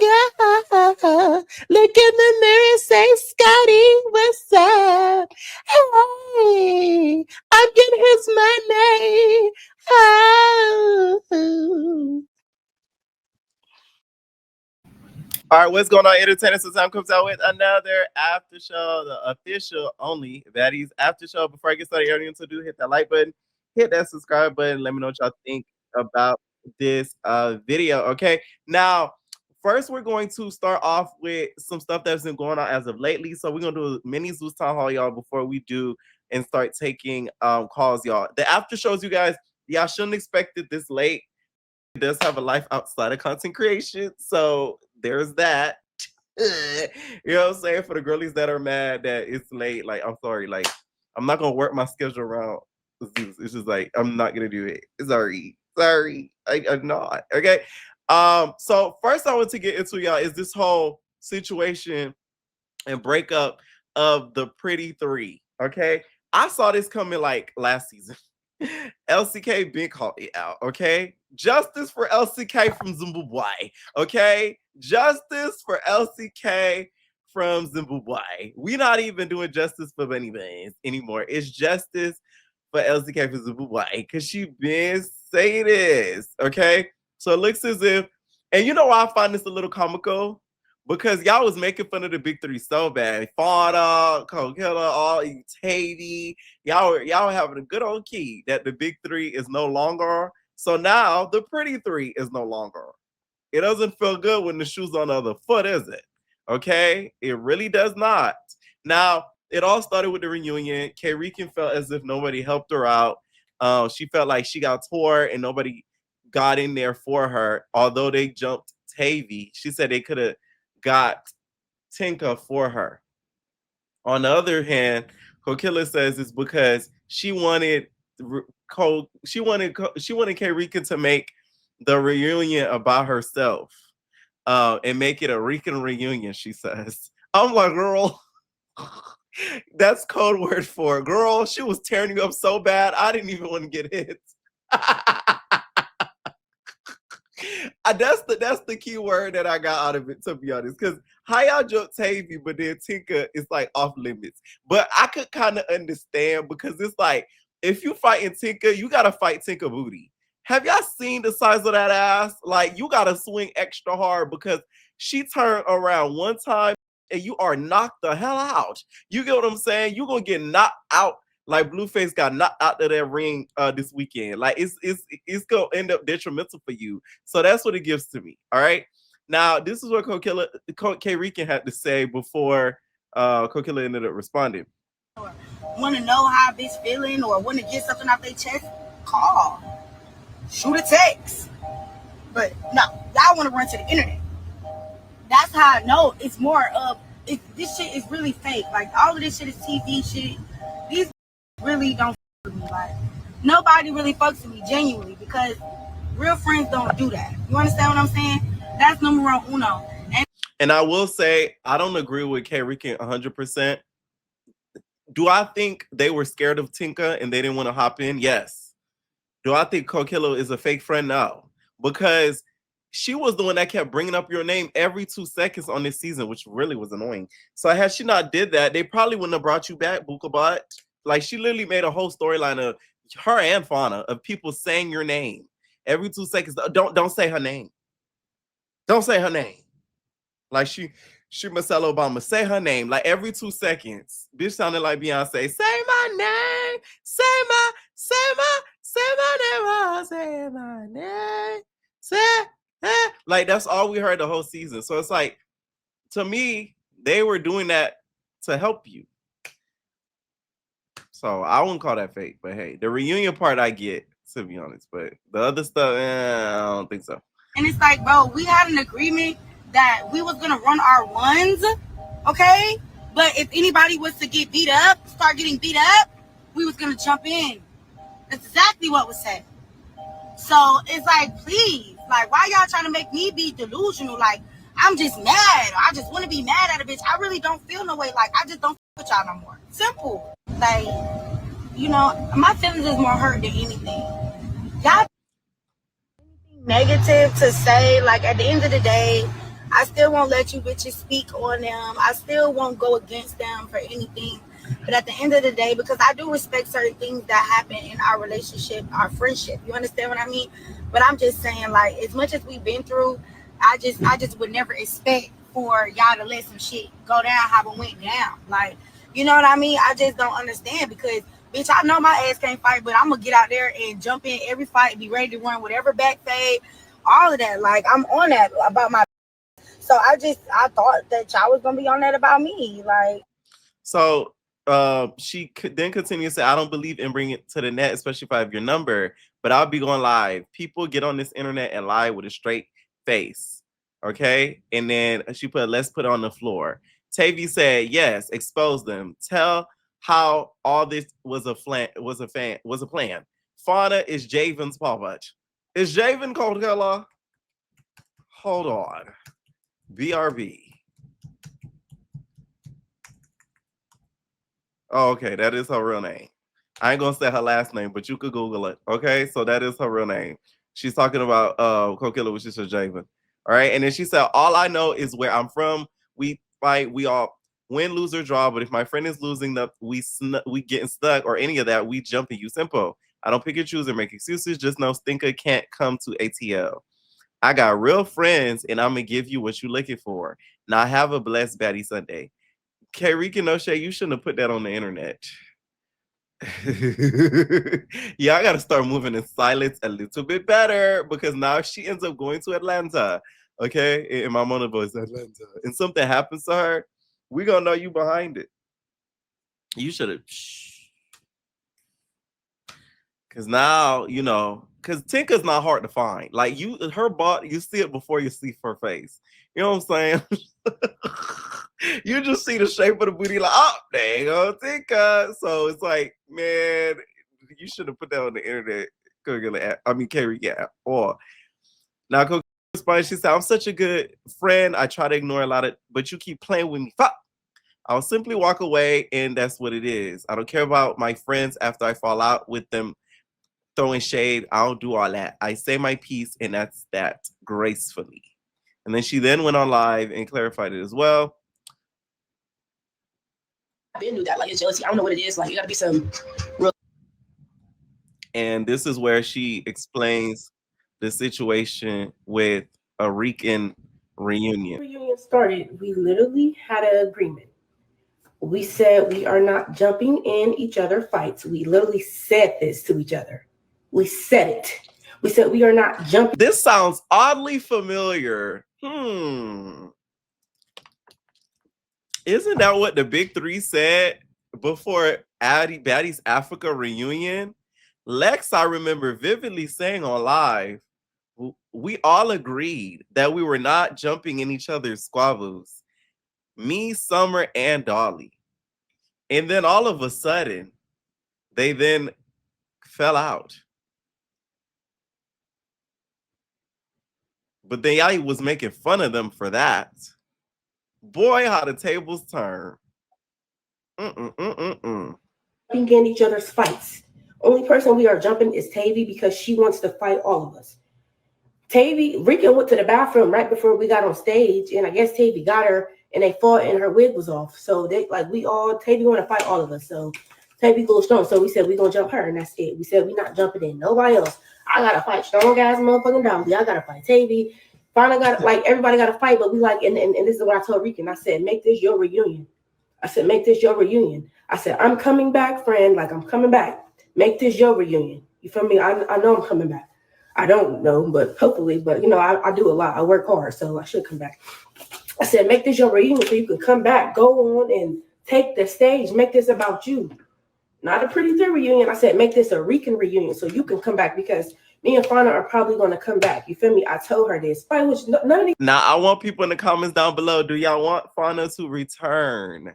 my God. Look in the mirror and say, Scotty, what's up? Hey, I'm getting his money. Oh. All right, what's going on, entertainers? So time comes out with another after show, the official only Baddies after show. Before I get started, everything to do, hit that like button, hit that subscribe button. Let me know what y'all think about this video. Okay, now first we're going to start off with some stuff that's been going on as of lately. So we're gonna do a mini Zeus Town Hall, y'all, before we do and start taking calls, y'all. The after shows, you guys, y'all shouldn't expect it this late. It does have a life outside of content creation, so there's that. You know what I'm saying? For the girlies that are mad that it's late, like, I'm sorry, like, I'm not gonna work my schedule around Zeus. It's just like I'm not gonna do it. Sorry, I'm not. Okay. So first I want to get into, y'all, is this whole situation and breakup of the Pretty Three. Okay, I saw this coming like last season. LCK been called it out. Okay, justice for LCK from Zimbabwe. Okay, justice for LCK from Zimbabwe. We not even doing justice for Bunny Buns anymore. It's justice for LCK from Zimbabwe because she been saying this. Okay, so it looks as if, and you know why I find this a little comical? Because y'all was making fun of the big three so bad. Fania, Kold, all Tavy. Y'all were having a good old key that the big three is no longer. So now the pretty three is no longer. It doesn't feel good when the shoe's on the other foot, is it? Okay? It really does not. Now, it all started with the reunion. Rican felt as if nobody helped her out. She felt like she got tore and nobody got in there for her. Although they jumped Tavy, she said they could have got Tinka for her. On the other hand, Kokilla says it's because she wanted K Rican to make the reunion about herself, and make it a Rican reunion. She says, "I'm like, girl, that's code word for it. Girl. She was tearing you up so bad, I didn't even want to get hit." That's the key word that I got out of it, to be honest. Because how y'all jump Tavy, but then Tinka is like off limits. But I could kind of understand because it's like if you fighting Tinka, you gotta fight Tinka booty. Have y'all seen the size of that ass? Like you gotta swing extra hard because she turned around one time and you are knocked the hell out. You get what I'm saying? You're gonna get knocked out like Blueface got knocked out of that ring this weekend. Like it's gonna end up detrimental for you. So that's what it gives to me. All right. Now this is what K Rican had to say before Kokilla ended up responding. Want to know how a bitch feeling or want to get something off their chest? Call, shoot a text. But no, y'all want to run to the internet. That's how I know it's more of this shit is really fake. Like all of this shit is TV shit. These really don't fuck with me. Like nobody really fucks with me genuinely because real friends don't do that. You understand what I'm saying? That's numero uno. And I will say I don't agree with K Rican 100%. Do I think they were scared of Tinka and they didn't want to hop in? Yes. Do I think Kokilla is a fake friend? No, because she was the one that kept bringing up your name every 2 seconds on this season, which really was annoying. So had she not did that, they probably wouldn't have brought you back, Bookabot. Like she literally made a whole storyline of her and Fauna of people saying your name every 2 seconds. Don't say her name. Don't say her name. Like she Michelle Obama, say her name like every 2 seconds. Bitch sounded like Beyonce. Say my name. Say my name. Say my name. Say like that's all we heard the whole season. So it's like to me, they were doing that to help you. So I wouldn't call that fake, but hey, the reunion part I get, to be honest. But the other stuff, I don't think so. And it's like, bro, we had an agreement that we was gonna run our ones, okay? But if anybody was to get beat up, start getting beat up, we was gonna jump in. That's exactly what was said. So it's like, please, like, why y'all trying to make me be delusional? Like, I'm just mad. I just want to be mad at a bitch. I really don't feel no way. Like, I just don't with y'all no more. Simple. Like, you know, my feelings is more hurt than anything. Y'all anything negative to say, like at the end of the day, I still won't let you bitches speak on them. I still won't go against them for anything. But at the end of the day, because I do respect certain things that happen in our relationship, our friendship. You understand what I mean? But I'm just saying, like, as much as we've been through, I just would never expect for y'all to let some shit go down how it went down. Like, you know what I mean? I just don't understand because bitch, I know my ass can't fight, but I'm gonna get out there and jump in every fight, be ready to run whatever back fade, all of that. Like I'm on that about my. So I thought that y'all was gonna be on that about me. Like So she then continues to say, I don't believe in bringing it to the net, especially if I have your number, but I'll be going live. People get on this internet and lie with a straight face. Okay. And then she put, let's put it on the floor. Tavy said, yes, expose them. Tell how all this was a plan. Fauna is Javen's Paw Bunch. Is Javen Cold Color? Hold on. BRB. Oh, okay, that is her real name. I ain't gonna say her last name, but you could Google it. Okay, so that is her real name. She's talking about Kokilla, which is her Javen. All right, and then she said, "All I know is where I'm from. We fight. We all win, lose, or draw. But if my friend is losing, we getting stuck or any of that, we jump and use simple. I don't pick and choose or make excuses. Just know Stinker can't come to ATL. I got real friends, and I'm gonna give you what you're looking for. Now have a blessed Batty Sunday." K Rican O'Shea, you shouldn't have put that on the internet. Yeah, I gotta start moving in silence a little bit better because now if she ends up going to Atlanta, okay, in my mona voice, Atlanta, and something happens to her, we gonna know you behind it. You should have, because now you know, because Tinka's not hard to find. Like her butt, you see it before you see her face. You know what I'm saying? You just see the shape of the booty, like, oh, there you go, Tinka. So it's like, man, you should have put that on the internet. I mean, Carrie, yeah. Or now, Coco Spice, she said, I'm such a good friend. I try to ignore a lot of, but you keep playing with me. Fuck. I'll simply walk away, and that's what it is. I don't care about my friends after I fall out with them throwing shade. I don't do all that. I say my piece, and that's that gracefully. And then she then went on live and clarified it as well. I've been through that. Like, it's jealousy. I don't know what it is. Like, you gotta be some real. And this is where she explains the situation with a Rican reunion. Reunion started, we literally had an agreement. We said we are not jumping in each other fights. We literally said this to each other. We said it. We said we are not jumping. This sounds oddly familiar. Isn't that what the big three said before Batty's Africa reunion? Lex, I remember vividly saying on live, we all agreed that we were not jumping in each other's squabbles. Me, Summer, and Dolly. And then all of a sudden, they then fell out. But then I was making fun of them for that. Boy, how the tables turn. Jumping in each other's fights. Only person we are jumping is Tavy because she wants to fight all of us. Rican went to the bathroom right before we got on stage, and I guess Tavy got her, and they fought, and her wig was off. So Tavy want to fight all of us. So Tavy goes strong. So we said we gonna jump her, and that's it. We said we not jumping in nobody else. I gotta fight strong ass motherfucking Dolly. I gotta fight Tavy. Finally got everybody gotta fight, but we like and this is what I told Rican. I said, make this your reunion. I said, make this your reunion. I said, I'm coming back, friend. Like I'm coming back. Make this your reunion. You feel me? I know I'm coming back. I don't know, but hopefully, but you know, I do a lot. I work hard, so I should come back. I said, make this your reunion so you can come back, go on and take the stage, make this about you. Not a Pretty Three reunion. I said, make this a Rican reunion so you can come back because me and Fania are probably going to come back. You feel me? I told her this. Now, I want people in the comments down below. Do y'all want Fania to return?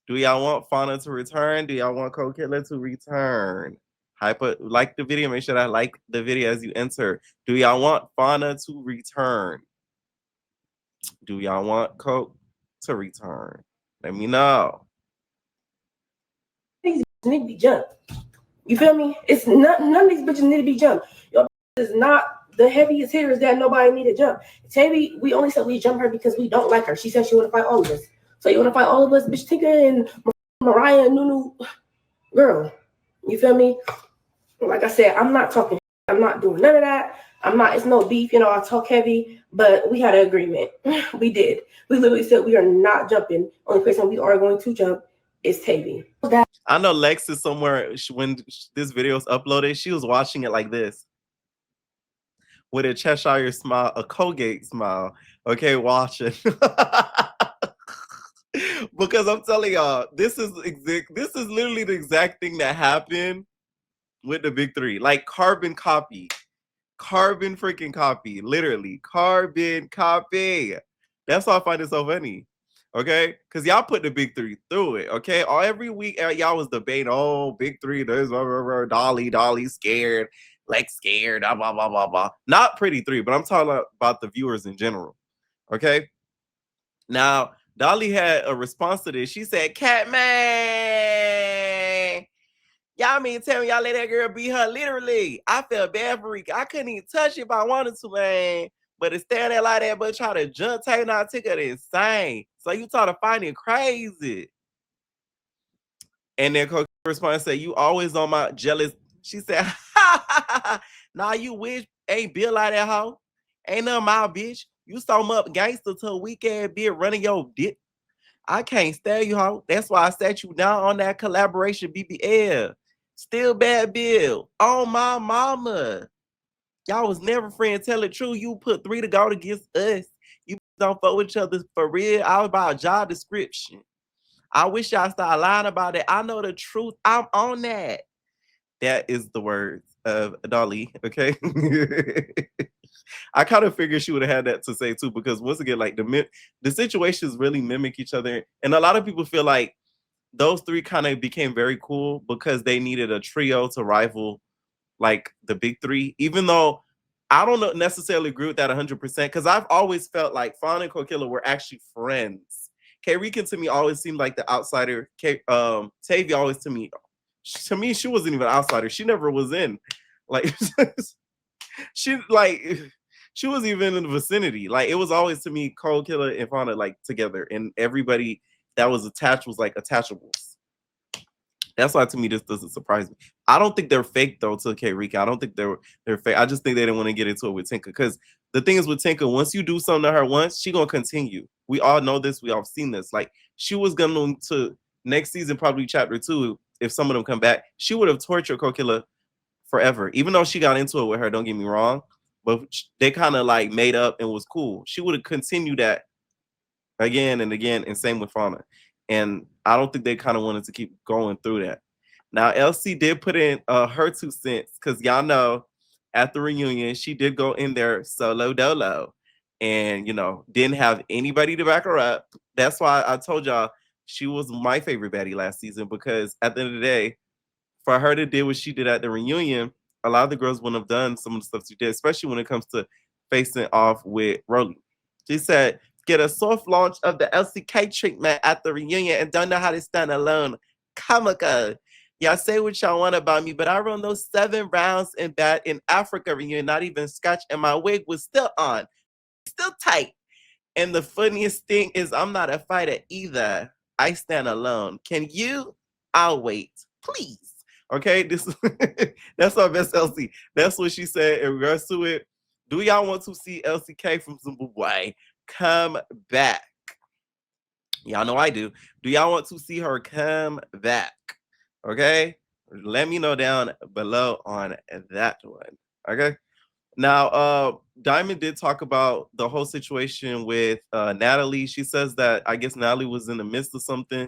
Do y'all want Fania to return? Do y'all want Cold Killer to return? Like the video. Make sure I like the video as you enter. Do y'all want Fania to return? Do y'all want Coke to return? Let me know. These need to be jumped. You feel me? It's not none of these bitches need to be jumped. Your is not the heaviest hitters that nobody needed jump. Tavy, we only said we jump her because we don't like her. She said she want to fight all of us. So you want to fight all of us, bitch? Tinker and Mariah and Nunu, girl. You feel me? Like I said, I'm not talking. I'm not doing none of that. I'm not. It's no beef. I talk heavy, but we had an agreement. We did. We literally said we are not jumping. Only person we are going to jump is Tavy. I know Lex is somewhere when this video is uploaded. She was watching it like this, with a Cheshire smile, a Colgate smile. Okay, watching. Because I'm telling y'all, this is literally the exact thing that happened with the big three. Like carbon copy. Carbon freaking copy. Literally. Carbon copy. That's why I find it so funny. Okay? Because y'all put the big three through it. Okay? Every week y'all was debating, oh, big three, there's Dolly scared, Lex scared, blah, blah, blah, blah, blah. Not pretty three, but I'm talking about the viewers in general. Okay? Now, Dolly had a response to this. She said, Catman, y'all mean tell me y'all let that girl beat her? Literally. I felt bad for Rican. I couldn't even touch it if I wanted to, man. But to stand there like that, but try to jump, take out ticket, insane. So you try to find it crazy. And then Coach response said, you always on my jealous. She said, nah, you wish ain't built like that hoe. Ain't nothing my bitch. You so much gangster to a weak ass bitch running your dick. I can't stand you, hoe. That's why I sat you down on that collaboration BBL. Still bad bill. Oh, my mama. Y'all was never friends. Tell the truth. You put 3 to go against us. You don't fuck with each other for real. I was about job description. I wish y'all start lying about it. I know the truth. I'm on that. That is the words of Dolly. Okay. I kind of figured she would have had that to say too, because once again, like the situations really mimic each other, and a lot of people feel like those 3 kind of became very cool because they needed a trio to rival like the big 3. Even though I don't necessarily agree with that 100%, because I've always felt like Fawn and Kokilla were actually friends. Rican to me always seemed like the outsider. Tavy always to me, she wasn't even an outsider. She never was in. Like she was even in the vicinity. Like it was always to me Kold, Killer, and Fauna like together, and everybody that was attached was like attachables. That's why to me this doesn't surprise me. I don't think they're fake though to Rican. I don't think they're fake. I just think they didn't want to get into it with Tinka, because the thing is with Tinka, once you do something to her once, she gonna continue. We all know this. We all seen this. Like she was going to next season, probably chapter 2, if some of them come back, she would have tortured Kokilla forever. Even though she got into it with her, don't get me wrong, but they kind of like made up and was cool. She would have continued that again and again, and same with Fauna. And I don't think they kind of wanted to keep going through that. Now, LC did put in her 2 cents, because y'all know at the reunion, she did go in there solo dolo and, didn't have anybody to back her up. That's why I told y'all she was my favorite baddie last season, because at the end of the day, for her to do what she did at the reunion, a lot of the girls wouldn't have done some of the stuff she did, especially when it comes to facing off with Rolly. She said, get a soft launch of the LCK treatment at the reunion and don't know how to stand alone. Comical. Y'all say what y'all want about me, but I run those 7 rounds in Africa reunion, not even scratch, and my wig was still on. Still tight. And the funniest thing is I'm not a fighter either. I stand alone. Can you? I'll wait. Please. Okay, that's our best LC. That's what she said in regards to it. Do y'all want to see LCK from Zimbabwe come back? Y'all know I do. Do y'all want to see her come back? Okay, let me know down below on that one. Okay. Now, Diamond did talk about the whole situation with Natalie. She says that I guess Natalie was in the midst of something,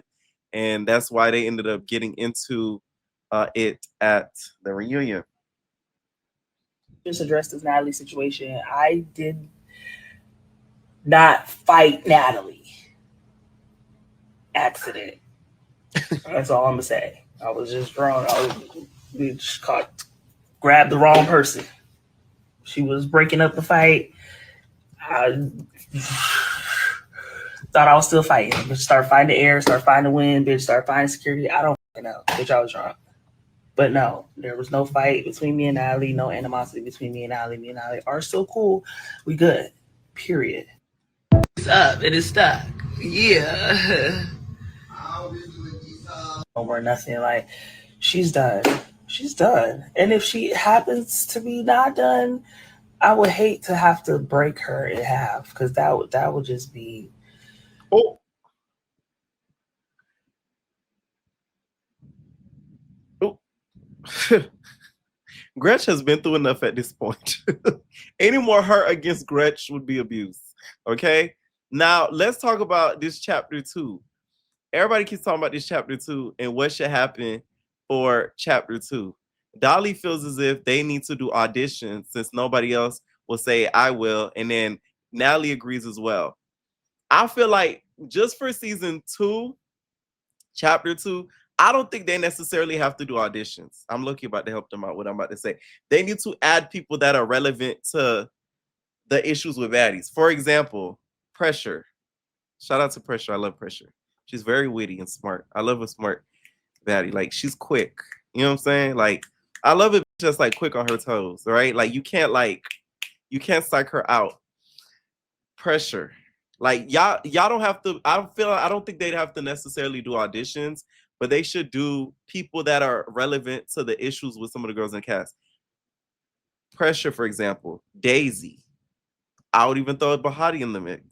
and that's why they ended up getting into it at the reunion. Just address this Natalie situation. I did not fight Natalie. Accident. That's all I'm gonna say. I was just drunk. We just grabbed the wrong person. She was breaking up the fight. I thought I was still fighting. Bitch, start fighting the air, start fighting the wind, bitch, start fighting security. I don't know. Bitch, I was drunk. But no, there was no fight between me and Allie, no animosity between me and Allie. Me and Allie are still cool. We good. Period. It's up. It is stuck. Yeah. No more nothing. Like, she's done. She's done. And if she happens to be not done, I would hate to have to break her in half, because that would just be. Oh. Oh. Gretch has been through enough at this point. Any more hurt against Gretch would be abuse. Okay? Now, let's talk about this chapter 2. Everybody keeps talking about this chapter 2 and what should happen for chapter 2. Dolly feels as if they need to do auditions since nobody else will say I will. And then Natalie agrees as well. I feel like just for season 2, chapter 2, I don't think they necessarily have to do auditions. I'm looking about to help them out what I'm about to say. They need to add people that are relevant to the issues with baddies. For example, Pressure. Shout out to Pressure. I love Pressure. She's very witty and smart. I love a smart baddie. Like, she's quick. You know what I'm saying? Like, I love it just like quick on her toes, right? Like, you can't psych her out. Pressure. Like, y'all don't have to. I don't think they'd have to necessarily do auditions, but they should do people that are relevant to the issues with some of the girls in the cast. Pressure, for example, Daisy. I would even throw a Bahati in the mix.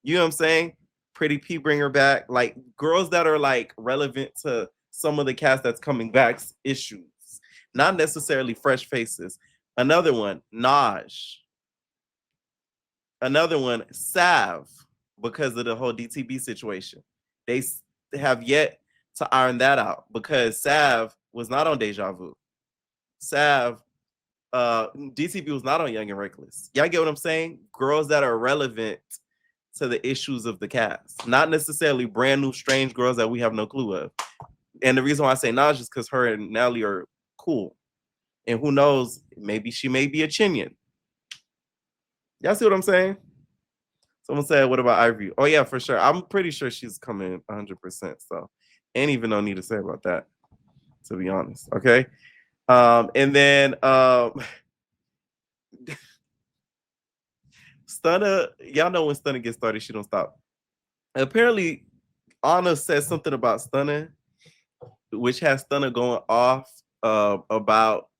You know what I'm saying? Pretty P, bring her back. Like, girls that are like relevant to some of the cast that's coming back's issues, not necessarily fresh faces. Another one, Naj. Another one, Sav, because of the whole DTB situation. They have yet to iron that out because Sav was not on Deja Vu. Sav, DTB was not on Young and Reckless. Y'all get what I'm saying? Girls that are relevant to the issues of the cast, not necessarily brand new strange girls that we have no clue of. And the reason why I say Naj is because her and Natalie are cool. And who knows, maybe she may be a Chinyan. Y'all see what I'm saying? Someone said, what about Ivory? Oh, yeah, for sure. I'm pretty sure she's coming 100%. So, ain't even no need to say about that, to be honest. Okay. And then Stunna, y'all know when Stunna gets started, she don't stop. Apparently, Anna says something about Stunna, which has Stunna going off about,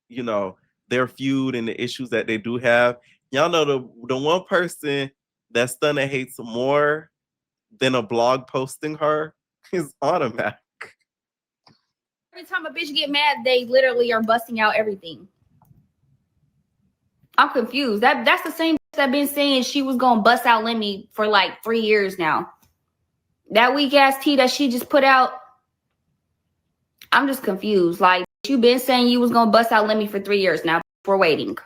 you know, their feud and the issues that they do have. Y'all know the one person that Stunna hates more than a blog posting her is Automatic. Every time a bitch get mad, they literally are busting out everything. I'm confused. That's the same bitch that been saying she was gonna bust out Lemmy for like 3 years now. That weak ass tea that she just put out. I'm just confused. Like, you been saying you was gonna bust out Lemmy for 3 years now. We're waiting.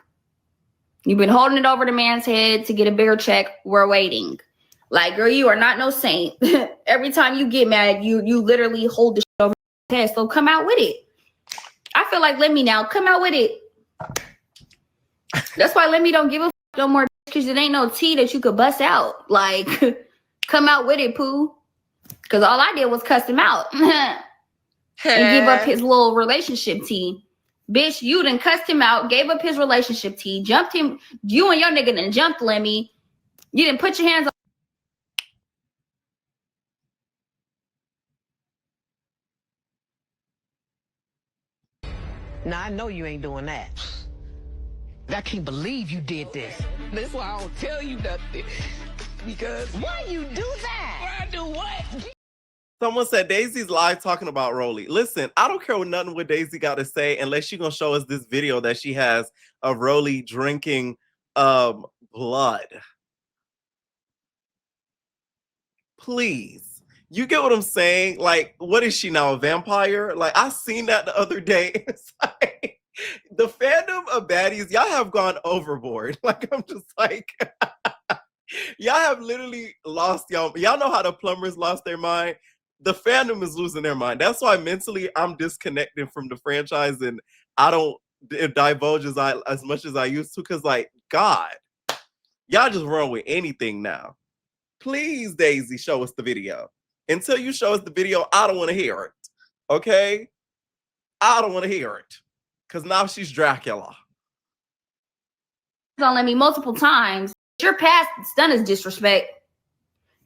You've been holding it over the man's head to get a bigger check. We're waiting. Like, girl, you are not no saint. Every time you get mad, you literally hold the shit over your head. So come out with it. I feel like Lemmy now. Come out with it. That's why Lemmy don't give a no more, because it ain't no tea that you could bust out. Like, come out with it, Pooh. Because all I did was cuss him out and give up his little relationship tea. Bitch, you done cussed him out, gave up his relationship tea, jumped him. You and your nigga done jumped Lemmy. You didn't put your hands on. Now, I know you ain't doing that. I can't believe you did this. That's why I don't tell you nothing. Because why you do that? Why I do what? Someone said Daisy's live talking about Rolly. Listen, I don't care nothing what Daisy got to say unless she's gonna show us this video that she has of Rolly drinking blood. Please. You get what I'm saying? Like, what is she now, a vampire? Like, I seen that the other day. It's like, the fandom of baddies, y'all have gone overboard. Like, I'm just like, y'all have literally lost y'all know how the plumbers lost their mind? The fandom is losing their mind. That's why mentally I'm disconnected from the franchise and I don't divulge as much as I used to, because, like, God, y'all just run with anything now. Please, Daisy, show us the video. Until you show us the video, I don't want to hear it. Okay? I don't want to hear it. Because now she's Dracula. On Lemmy multiple times. Your past Stunna's disrespect.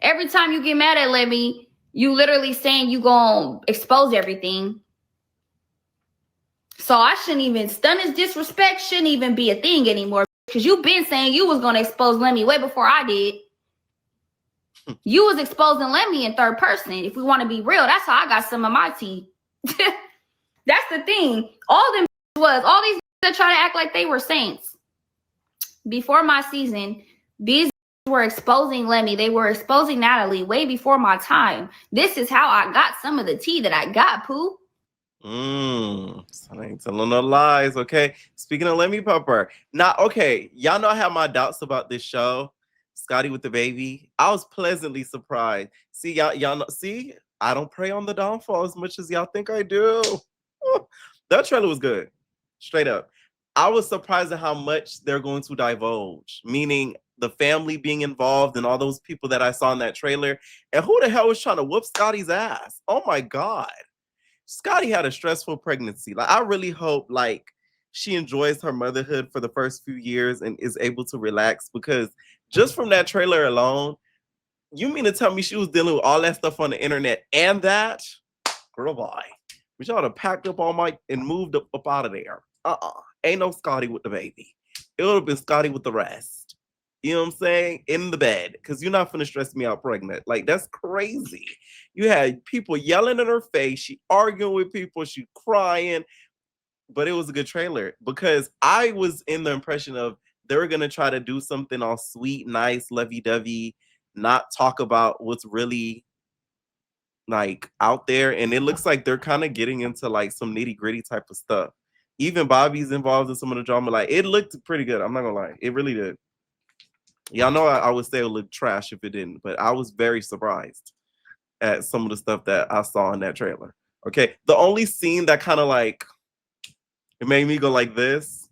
Every time you get mad at Lemmy, you literally saying you gonna expose everything. So I shouldn't even, Stunna's disrespect shouldn't even be a thing anymore. Because you've been saying you was gonna expose Lemmy way before I did. You was exposing Lemmy in third person. If we want to be real, that's how I got some of my tea. That's the thing. All these that try to act like they were saints. Before my season, these were exposing Lemmy. They were exposing Natalie way before my time. This is how I got some of the tea that I got, Pooh. So I ain't telling no lies, okay? Speaking of Lemmy Pupper. Now, okay, y'all know I have my doubts about this show, Scotty with the Baby. I was pleasantly surprised. See, y'all know, see, I don't prey on the downfall as much as y'all think I do. That trailer was good. Straight up. I was surprised at how much they're going to divulge, meaning the family being involved and all those people that I saw in that trailer. And who the hell was trying to whoop Scotty's ass? Oh my God. Scotty had a stressful pregnancy. Like, I really hope like she enjoys her motherhood for the first few years and is able to relax, because just from that trailer alone, you mean to tell me she was dealing with all that stuff on the internet and that? Girl, bye. We should have packed up all my and moved up out of there. Ain't no Scotty with the baby. It would have been Scotty with the rest. You know what I'm saying? In the bed. Because you're not finna stress me out pregnant. Like, that's crazy. You had people yelling in her face. She arguing with people. She crying. But it was a good trailer. Because I was in the impression of they were going to try to do something all sweet, nice, lovey-dovey, not talk about what's really like out there. And it looks like they're kind of getting into like some nitty-gritty type of stuff. Even Bobby's involved in some of the drama. Like, it looked pretty good. I'm not gonna lie. It really did. Y'all know I would say it would look trash if it didn't, but I was very surprised at some of the stuff that I saw in that trailer. Okay. The only scene that kind of like, it made me go like this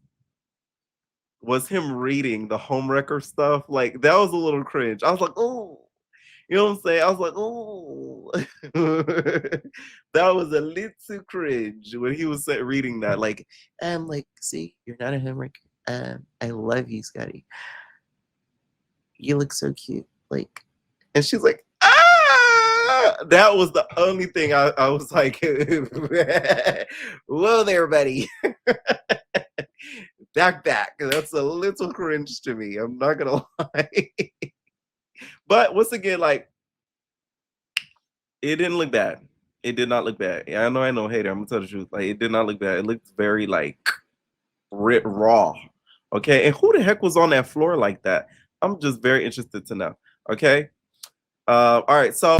was him reading the homewrecker stuff. Like, that was a little cringe. I was like, oh. You know what I'm saying? I was like, oh, that was a little cringe when he was reading that. Like, see, you're not a homewrecker. I love you, Scotty. You look so cute. Like, and she's like, ah! That was the only thing I was like, whoa there, buddy. Back. That's a little cringe to me. I'm not gonna lie. But once again, like, it didn't look bad. It did not look bad. Yeah, I know, hater. I'm gonna tell the truth. Like, it did not look bad. It looked very like raw. Okay, and who the heck was on that floor like that? I'm just very interested to know. Okay. All right. So.